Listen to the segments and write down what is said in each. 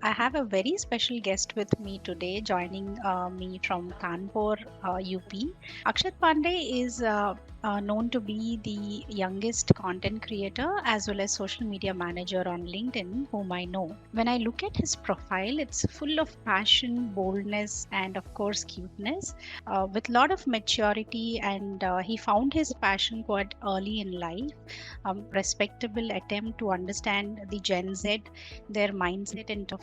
I have a very special guest with me today, joining me from Kanpur, UP. Akshat Pandey is known to be the youngest content creator as well as social media manager on LinkedIn, whom I know. When I look at his profile, it's full of passion, boldness, and of course, cuteness, with a lot of maturity. And he found his passion quite early in life. Respectable attempt to understand the Gen Z, their mindset and of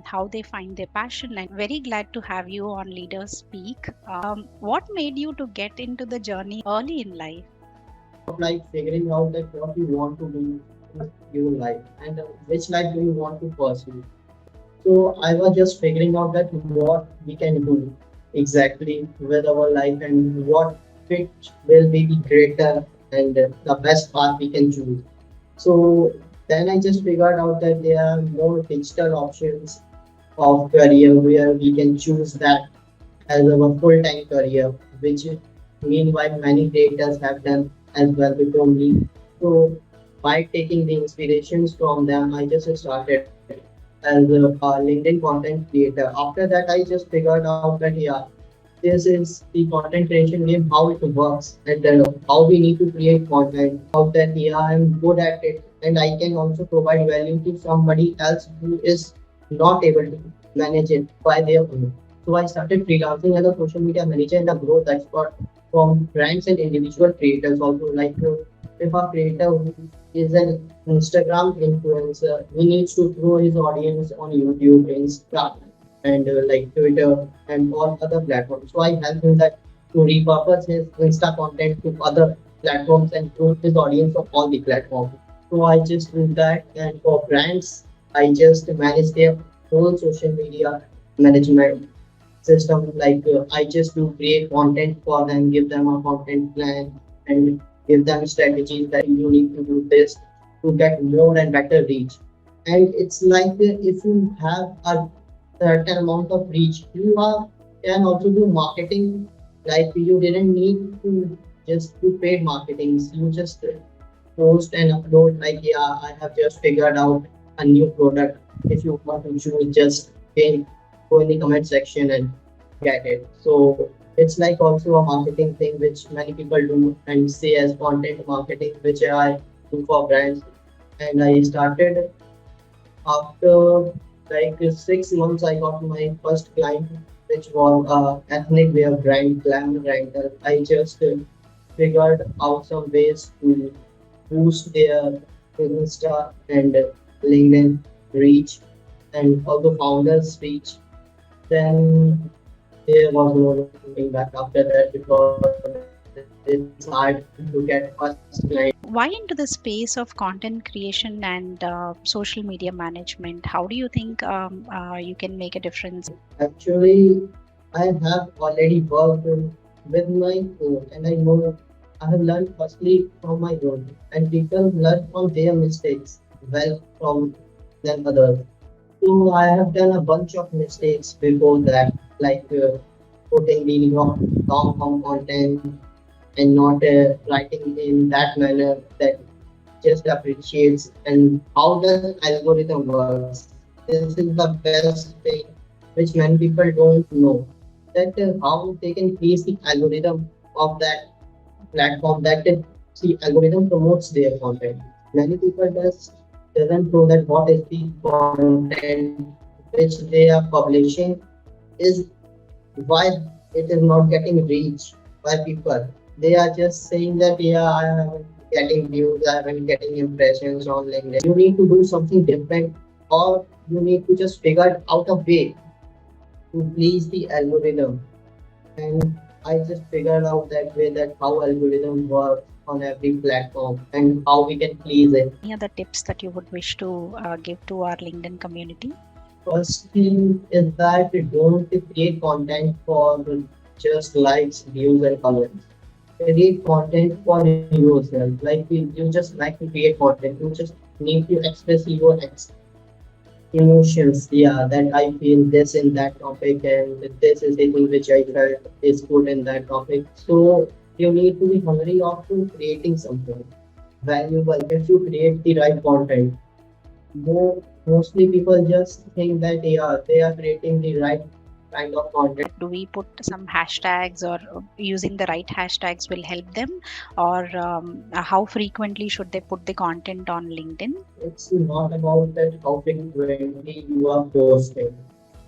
how they find their passion. And very glad to have you on Leaders Speak. What made you to get into the journey early in life? Like figuring out that what you want to do in your life and which life do you want to pursue. So I was just figuring out that what we can do exactly with our life and what fit will be greater and the best path we can choose. So then I just figured out that there are more digital options of career where we can choose that as our full-time career, which meanwhile many creators have done as well before me. So by taking the inspirations from them, I just started as a LinkedIn content creator. After that, I just figured out that yeah, this is the content creation game, how it works, and how we need to create content. Out that yeah, I'm good at it, and I can also provide value to somebody else who is not able to manage it by their own. So I started freelancing as a social media manager and a growth expert from brands and individual creators. Also, like if a creator who is an Instagram influencer, he needs to grow his audience on YouTube, Insta, and like Twitter and all other platforms. So I help him that to repurpose his Insta content to other platforms and grow his audience on all the platforms. So I just do that, and for brands, I just manage their whole social media management system. Like I just do create content for them, give them a content plan, and give them strategies that you need to do this to get more and better reach. And it's like if you have a certain amount of reach, you can also do marketing. Like you didn't need to just do paid marketing. You just post and upload like yeah, I have just figured out a new product. If you want to choose, just go in the comment section and get it. So it's like also a marketing thing which many people do and say as content marketing, which I do for brands. And I started after like 6 months. I got my first client, which was ethnic wear brand, Glam Rental. I just figured out some ways to boost their Insta and LinkedIn reach and also founders reach. Then there was no looking back after that because it's hard to get first client. Why into the space of content creation and social media management? How do you think you can make a difference? Actually, I have already worked with my own, and I know I have learned firstly from my own, and people learn from their mistakes well from than others. So I have done a bunch of mistakes before that, like putting the long form content and not writing in that manner that just appreciates and how the algorithm works. This is the best thing which many people don't know, that how they can create the algorithm of that platform, that the algorithm promotes their content. Many people doesn't know that what is the content which they are publishing is why it is not getting reach by people. They are just saying that yeah, I am getting views, I am getting impressions on LinkedIn. You need to do something different, or you need to just figure out a way to please the algorithm. And I just figured out that way, that how algorithm works on every platform and how we can please it. Any other tips that you would wish to give to our LinkedIn community? First thing is that don't create content for just likes, views, and comments. Create content for yourself. Like you just like to create content. You just need to express your emotions. Yeah, that I feel this in that topic, and this is the thing which I felt is good in that topic. So you need to be hungry of to creating something valuable. If you create the right content, more Mostly people just think that yeah, they are creating the right kind of content. Do we put some hashtags, or using the right hashtags will help them, or how frequently should they put the content on LinkedIn? It's not about that how frequently you are posting.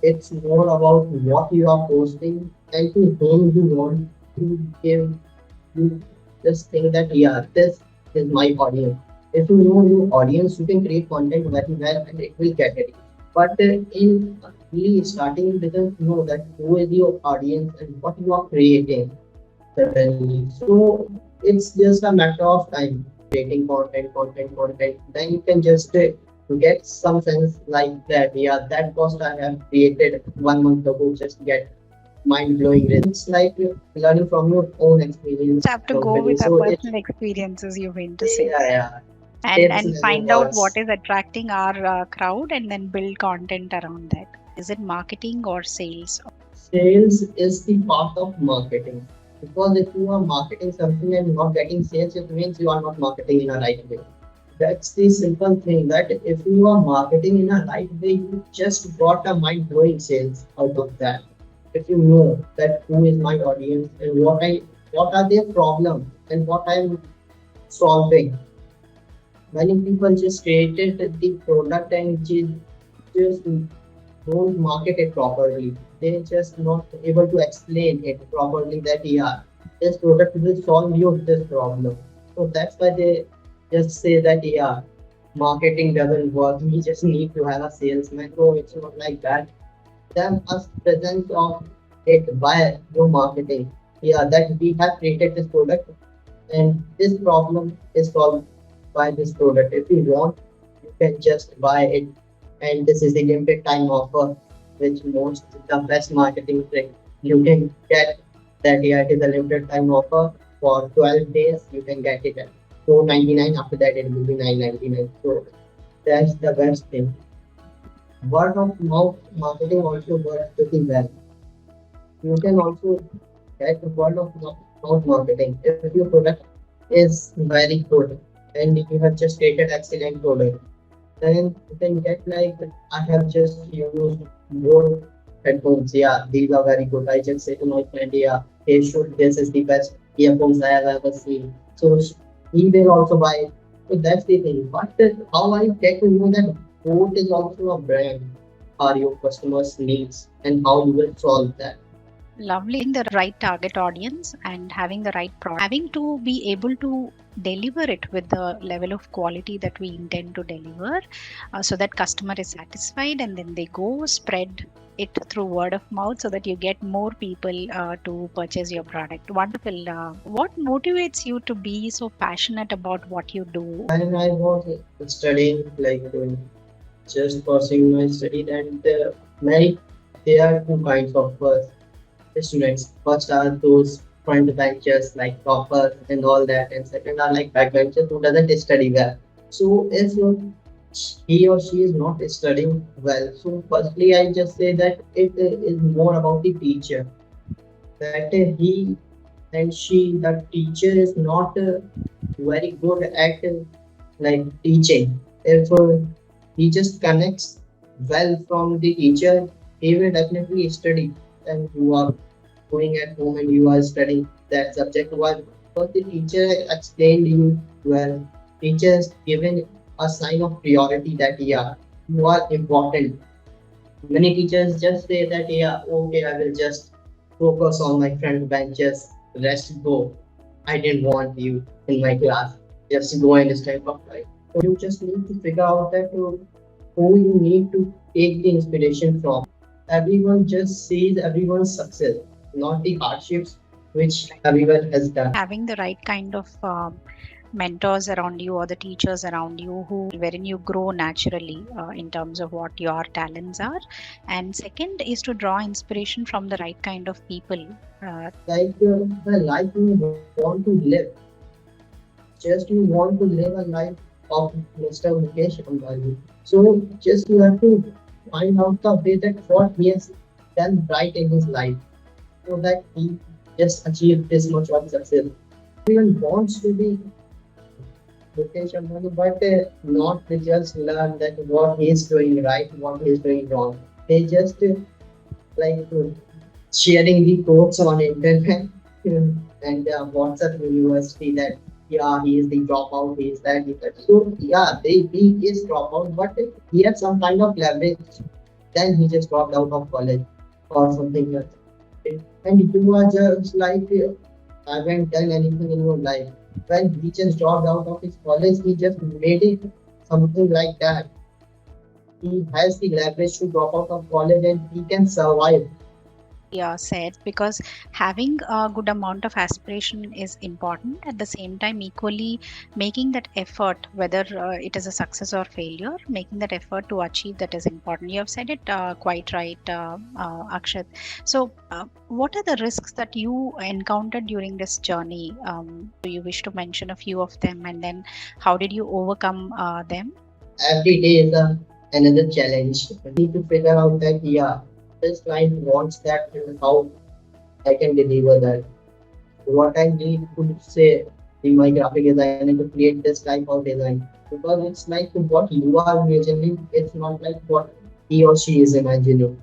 It's more about what you are posting and to whom you want to give. You just think that yeah, this is my audience. If you know your audience, you can create content very well and it will get it. But in really starting, you doesn't know that who is your audience and what you are creating suddenly. So it's just a matter of time creating content. Then you can just get some sense like that. Yeah, that post I have created 1 month ago just get mind blowing results. It's like learning from your own experience Have to go totally. with our So it's personal experiences, you mean to say, yeah, and tips never find out what works. is attracting our crowd and then build content around that. Is it marketing or sales? Sales is the part of marketing. Because if you are marketing something and not getting sales, it means you are not marketing in a right way. That's the simple thing that if you are marketing in a right way, you just got a mind blowing sales out of that. If you know that who is my audience and what are their problems and what I'm solving. Many people just created the product and just don't market it properly. They just not able to explain it properly that yeah, this product will solve you this problem. So that's why they just say that yeah, marketing doesn't work. We just need to have a salesman. No, it's not like that. Then us presence of it by your marketing. Yeah, that we have created this product and this problem is solved by this product. If you want, you can just buy it. And this is the limited time offer, which most the best marketing trick you can get that yeah, it is a limited time offer for 12 days. You can get it at 4.99. After that, it will be 9.99. So that's the best thing. Word of mouth marketing also works pretty well. You can also get word of mouth marketing. If your product is very good and you have just created excellent product, then you can get like I have just used more headphones. Yeah, these are very good. I just say to my friend, yeah, hey, shoot, this is the best earphones I have ever seen. So he will also buy it. So that's the thing. But how I get to know that boat is also a brand are your customers' needs and how you will solve that. Lovely. The right target audience and having the right product, having to be able to deliver it with the level of quality that we intend to deliver, so that customer is satisfied, and then they go spread it through word of mouth so that you get more people to purchase your product. Wonderful. What motivates you to be so passionate about what you do? When I was studying, like just pursuing my study, and many there are two kinds of students. First are those front benchers like toppers and all that, and second are like backbenchers who doesn't study well. So if he or she is not studying well, so firstly I just say that it is more about the teacher that he and she, the teacher is not very good at like teaching. If he just connects well from the teacher, he will definitely study. And you are going at home and you are studying that subject well because the teacher explained you well. Teacher has given a sign of priority that yeah, you are important. Many teachers just say that yeah, okay, I will just focus on my front benches, rest go. I didn't want you in my class. Just go and stand up, right? So you just need to figure out that who you need to take the inspiration from. Everyone just sees everyone's success, not the hardships which everyone has done. Having the right kind of mentors around you or the teachers around you who wherein you grow naturally in terms of what your talents are, and second is to draw inspiration from the right kind of people. Like the life you want to live, just you want to live a life of Mr. Mukesh Ambani. So just you have to find out the way that what he has done right in his life so that he just achieved this much of success. Everyone wants to be Mukesh Ambani, but not to just learn that what he is doing right, what he is doing wrong. They just like sharing the quotes on internet and WhatsApp university that yeah he is the dropout, he is that, he is that. So yeah, he is dropout, but he had some kind of leverage. Then he just dropped out of college or something else. And you are just like haven't done anything in your life. When he just dropped out of his college, he just made it something like that. He has the leverage to drop out of college and he can survive. Rightly said, because having a good amount of aspiration is important. At the same time, equally making that effort, whether it is a success or failure, making that effort to achieve that is important. You have said it quite right, Akshat. So, what are the risks that you encountered during this journey? Do you wish to mention a few of them, and then how did you overcome them? Every day is another challenge. We need to figure out that yeah, this client wants that and how I can deliver that. What I need to say in my graphic designer to create this type of design. Because it's like what you are imagining, it's not like what he or she is imagining.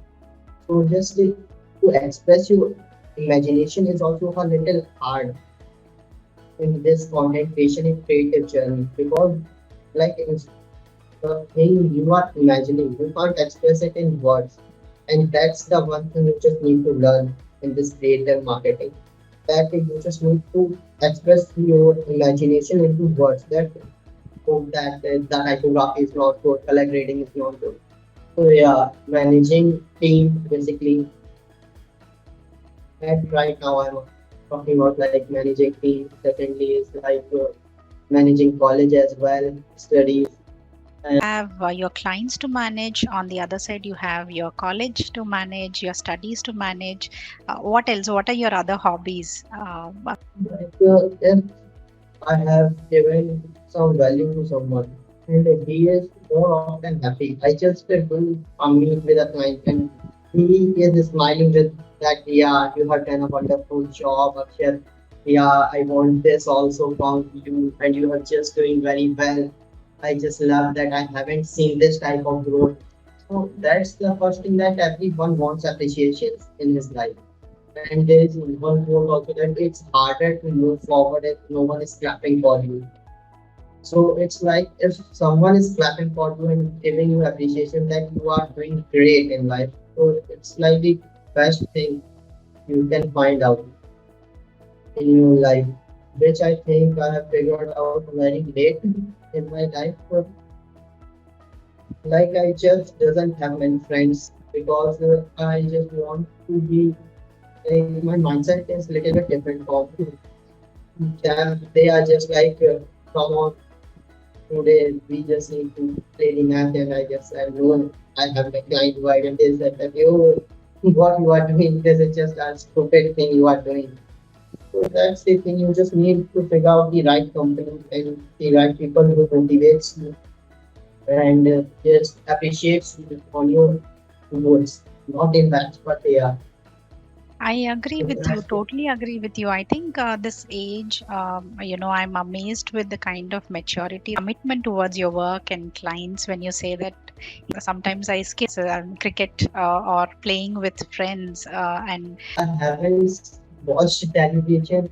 So just to express your imagination is also a little hard in this content creation and creative journey because like it's the thing you are imagining, you can't express it in words. And that's the one thing you just need to learn in this creative marketing. That you just need to express your imagination into words. That the typography is not good, color grading is not good. So yeah, managing team basically. And right now I'm talking about like managing team. Secondly is like managing college as well, studies. Have your clients to manage. On the other side, you have your college to manage, your studies to manage. What else? What are your other hobbies? Like, if I have given some value to someone and he is more often happy. I just do a meet with a client and he is smiling with that, yeah, you have done a wonderful job, Akshay. Yeah, I want this also from you and you are just doing very well. I just love that I haven't seen this type of growth. So that's the first thing that everyone wants appreciation in his life. And there is one more also that it's harder to move forward if no one is clapping for you. So it's like if someone is clapping for you and giving you appreciation that you are doing great in life. So it's like the best thing you can find out in your life, which I think I have figured out very late in my life. But like I just doesn't have many friends because I just want to be like my mindset is little bit different from them. They are just like come on today we just need to play the match and I just said no, I have a client wide and they said that you what you are doing this is just a stupid thing you are doing. So that's the thing you just need to figure out the right company and the right people who motivates you and just appreciates you on your goals. Not in that but yeah. I agree So with you, that's totally agree with you. I think this age, I'm amazed with the kind of maturity, commitment towards your work and clients when you say that sometimes I skip cricket or playing with friends. And I haven't watched television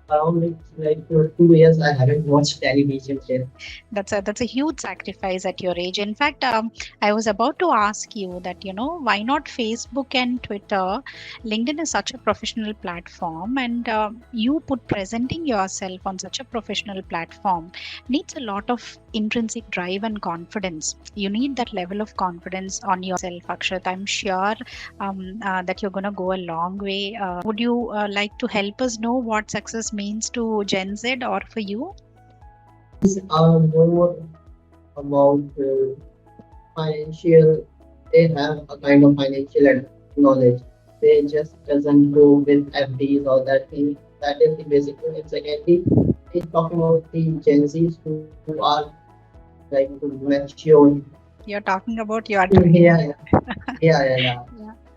around like for 2 years. I haven't watched television yet. that's a huge sacrifice at your age. In fact, I was about to ask you that, why not Facebook and Twitter? LinkedIn is such a professional platform, and you put presenting yourself on such a professional platform needs a lot of intrinsic drive and confidence. You need that level of confidence on yourself, Akshat. I'm sure that you're going to go a long way. Would you like to help us know what success means to Gen Z or for you? These are more about financial. They have a kind of financial knowledge. They just doesn't go with FDs or that thing. That is the basic thing. And secondly, he's talking about the Gen Zs who are like mature. You're talking about your Yeah, dream. yeah. Yeah.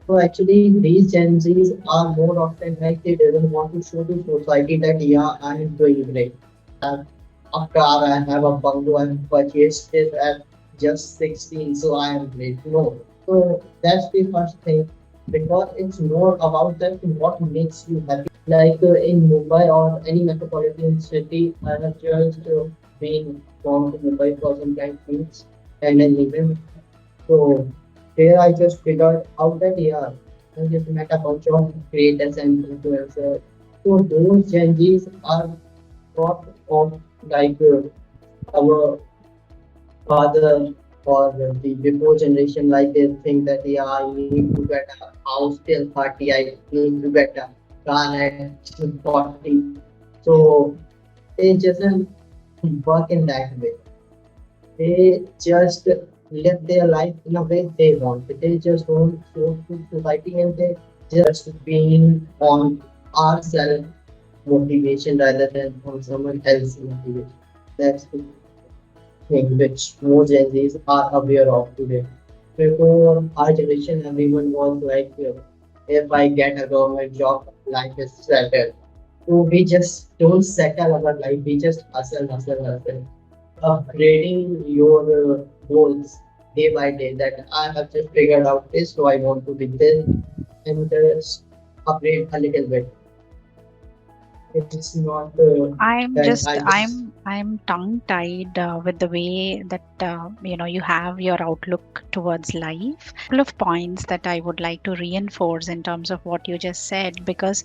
So actually, these Gen Zs are more often like they doesn't want to show to society that yeah, I am doing great. a car, I have a bungalow, I purchased it at just 16, so I am great. No. So that's the first thing because it's more about that what makes you happy. Like in Mumbai or any metropolitan city, I have just been from Mumbai for some time things and I live in. So here I just figured out that yeah, I just met a bunch of creators and influencers. So those Gen Zs are not of like our father or the before generation like they think that yeah I need to get a house till 30, I need to get a car at 40. So it doesn't work in that way. They just live their life in a way they want. They just don't show to society and they just being on our self motivation rather than on someone else's motivation. That's the thing which more Gen Zs are aware of today. Before our generation, everyone was like, if I get a government job, life is settled. So we just don't settle our life, we just hustle, hustle, hustle. Upgrading your goals day by day that I have just figured out this, so I want to be this and upgrade a little bit. It's not I'm that just I just I'm tongue tied with the way that you have your outlook towards life. Couple of points that I would like to reinforce in terms of what you just said, because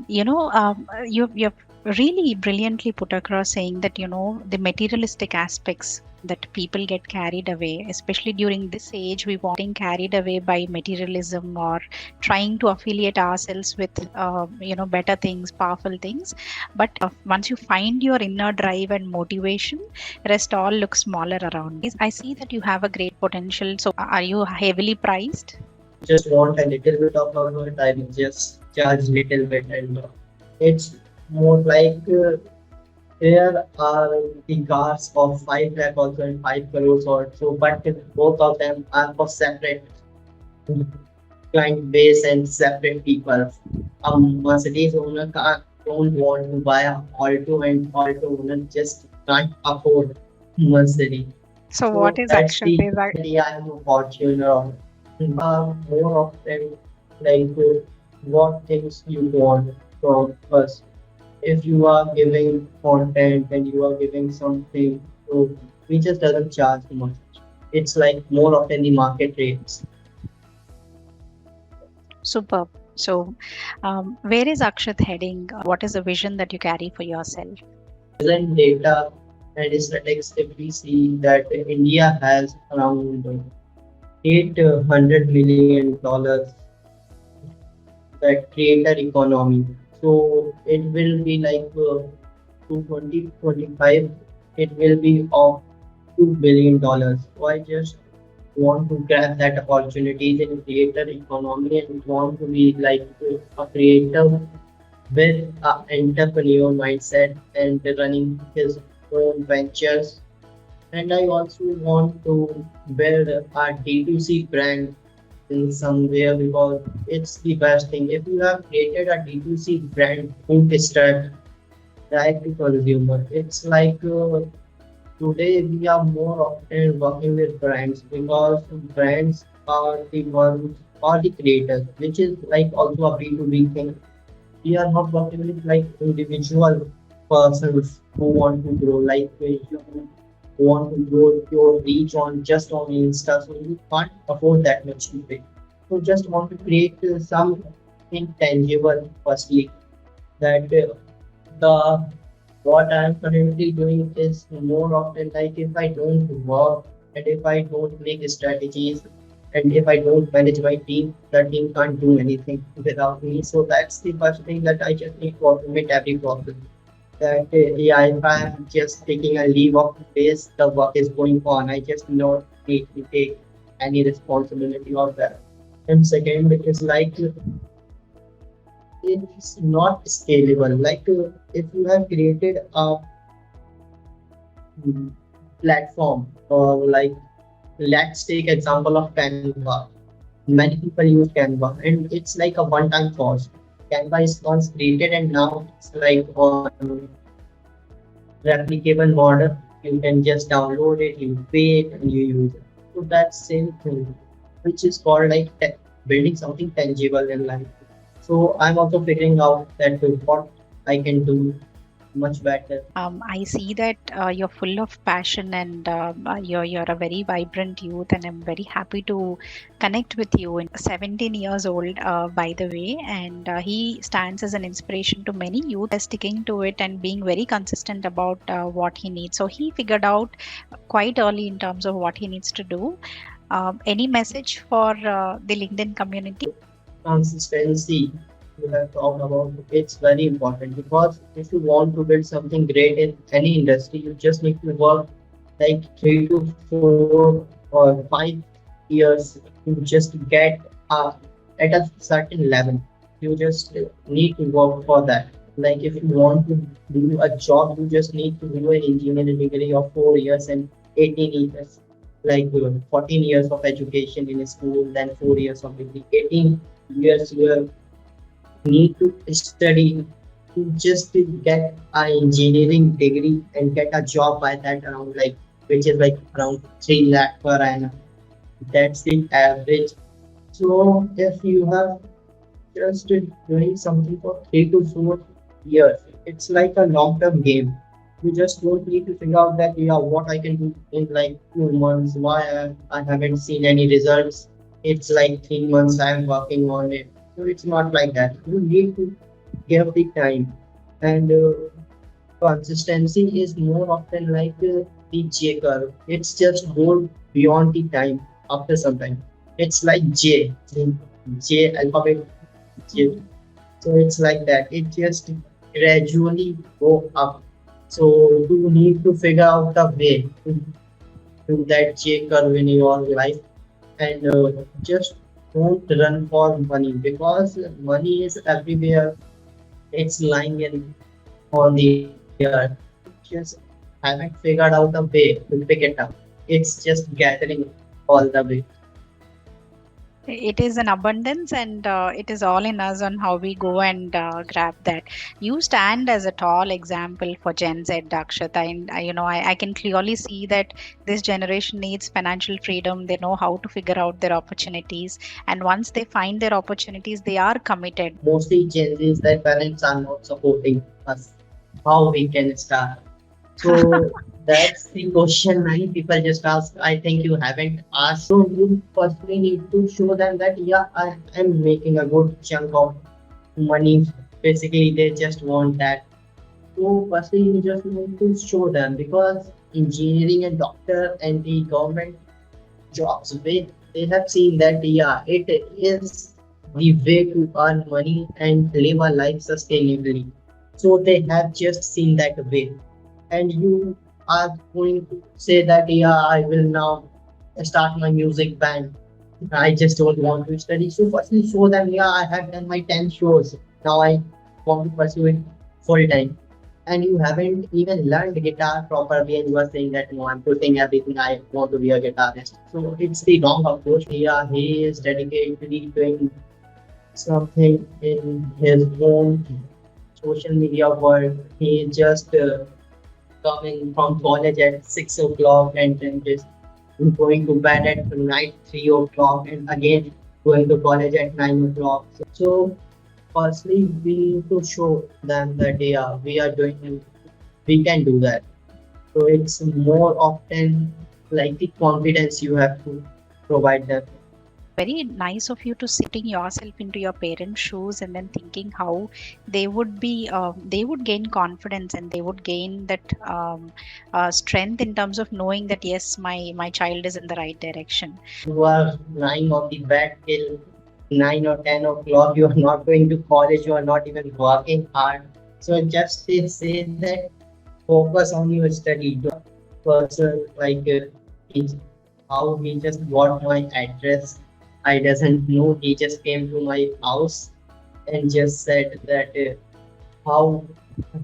you've really brilliantly put across saying that the materialistic aspects that people get carried away, especially during this age, we want carried away by materialism or trying to affiliate ourselves with better things, powerful things. But once you find your inner drive and motivation, rest all looks smaller around. I see that you have a great potential. So are you heavily priced? just want a little bit of amount, I will just charge little bit and it's more like there are the cars of 5 lakh also and 5 crores or so, but both of them are for separate client base and separate people. A Mercedes owner don't want to buy a Alto and Alto owner just can't afford Mercedes. So what So is that's Akshat? the idea I'm a Fortuner. More often like what things you want from us. If you are giving content and you are giving something, so we just doesn't charge much. It's like more often the market rates. Superb. So, where is Akshat heading? What is the vision that you carry for yourself? Present data and statistics, if we see that India has around $800 million that creator economy. So it will be like to 2025, it will be of $2 billion. So I just want to grab that opportunities in creator economy and want to be like a creator with an entrepreneur mindset and running his own ventures. And I also want to build a D2C brand in somewhere because it's the best thing. If you have created a D2C brand, food start direct to consumer, it's like today we are more often working with brands because brands are the ones or the creators, which is like also a B2B thing. We are not working with like individual persons who want to grow like you want to grow your reach on just on Insta, so you can't afford that much to pay. So just want to create something tangible firstly that the what I'm currently doing is more often like if I don't work and if I don't make strategies and if I don't manage my team, the team can't do anything without me. So that's the first thing that I just need to automate every process. That yeah, if I'm just taking a leave of place, the work is going on. I just not need to take any responsibility of that. And second is like it's not scalable. Like if you have created a platform or like let's take example of Canva. Many people use Canva and it's like a one-time cost. Canva is once created and now it's like on replicable model. You can just download it, you pay it, and you use it. So that's same thing, which is called like building something tangible in life. So I'm also figuring out that what I can do much better. I see that you're full of passion and you're a very vibrant youth, and I'm very happy to connect with you. In 17 years old, by the way, and he stands as an inspiration to many youth, sticking to it and being very consistent about what he needs. So he figured out quite early in terms of what he needs to do. Any message for the LinkedIn community? Consistency you have talked about, it's very important because if you want to build something great in any industry, you just need to work like 3 to 4 or 5 years to just get at a certain level. You just need to work for that. Like if you want to do a job, you just need to do an engineering degree of 4 years and 18 years, like 14 years of education in a school, then 4 years of degree, 18 years you need to study to just to get an engineering degree and get a job by that around like which is like around 3 lakh per annum. That's the average. So if you have just doing something for 3 to 4 years, it's like a long-term game. You just don't need to figure out that yeah, what I can do in like 2 months. Why I haven't seen any results? It's like 3 months I'm working on it. So it's not like that. You need to give the time, and consistency is more often like the J curve. It's just go beyond the time after some time. It's like J alphabet J. So it's like that. It just gradually go up. So you need to figure out a way to do that J curve in your life, and just don't run for money because money is everywhere. It's lying in on the earth. Just haven't figured out a way to pick it up. It's just gathering all the way. It is an abundance, and it is all in us on how we go and grab that. You stand as a tall example for Gen Z, Dakshata, and I can clearly see that this generation needs financial freedom. They know how to figure out their opportunities, and once they find their opportunities, they are committed. Mostly changes that parents are not supporting us. How we can start? So that's the question many people just ask. I think you haven't asked. So you firstly need to show them that yeah, I am making a good chunk of money. Basically, they just want that. So firstly, you just need to show them because engineering and doctor and the government jobs they have seen that yeah it is the way to earn money and live a life sustainably, so they have just seen that way, and you are going to say that yeah I will now start my music band. I just don't want to study. So firstly show them yeah I have done my 10 shows, now I want to pursue it full time, and you haven't even learned guitar properly and you are saying that no I'm putting everything I want to be a guitarist. So it's the wrong approach. Yeah, he is dedicatedly doing something in his own social media world. He is just coming from college at 6 o'clock and then just going to bed at night 3 o'clock and again going to college at 9 o'clock. So firstly we need to show them that yeah we are doing, we can do that. So it's more often like the confidence you have to provide them. Very nice of you to putting yourself into your parents' shoes and then thinking how they would gain confidence and they would gain that strength in terms of knowing that yes, my child is in the right direction. You are lying on the bed till 9 or 10 o'clock. You are not going to college. You are not even working hard. So just say that focus on your study. Don't person like he, how he just got my address. I doesn't know. He just came to my house and just said that how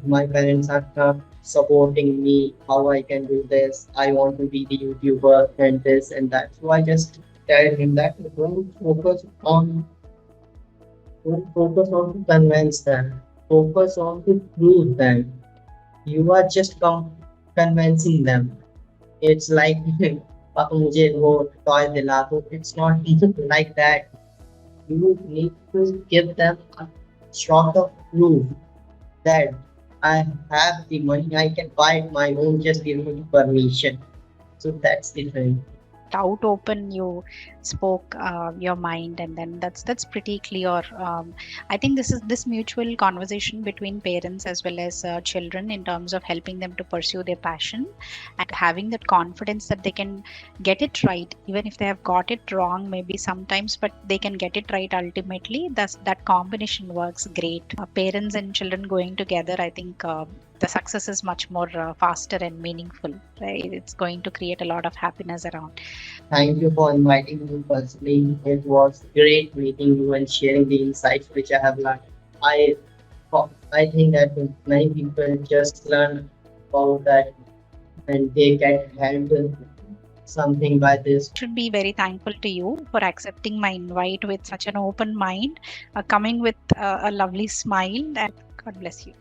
my parents are not supporting me, how I can do this. I want to be the YouTuber and this and that. So I just tell him that don't focus on to convince them. Focus on to prove them. You are just convincing them. It's like पापा मुझे वो toy दिला दो. It's not like that. You need to give them a sort of proof that I have the money, I can buy it my own, just give me permission. So that's different. Out open you spoke your mind, and then that's pretty clear. I think this mutual conversation between parents as well as children in terms of helping them to pursue their passion and having that confidence that they can get it right, even if they have got it wrong maybe sometimes, but they can get it right ultimately. That combination works great. Parents and children going together, I think the success is much more faster and meaningful, right? It's going to create a lot of happiness around. Thank you for inviting me personally. It was great meeting you and sharing the insights which I have learned. I I think that many people just learn about that and they get helped something by this. Should be very thankful to you for accepting my invite with such an open mind, coming with a lovely smile, and God bless you.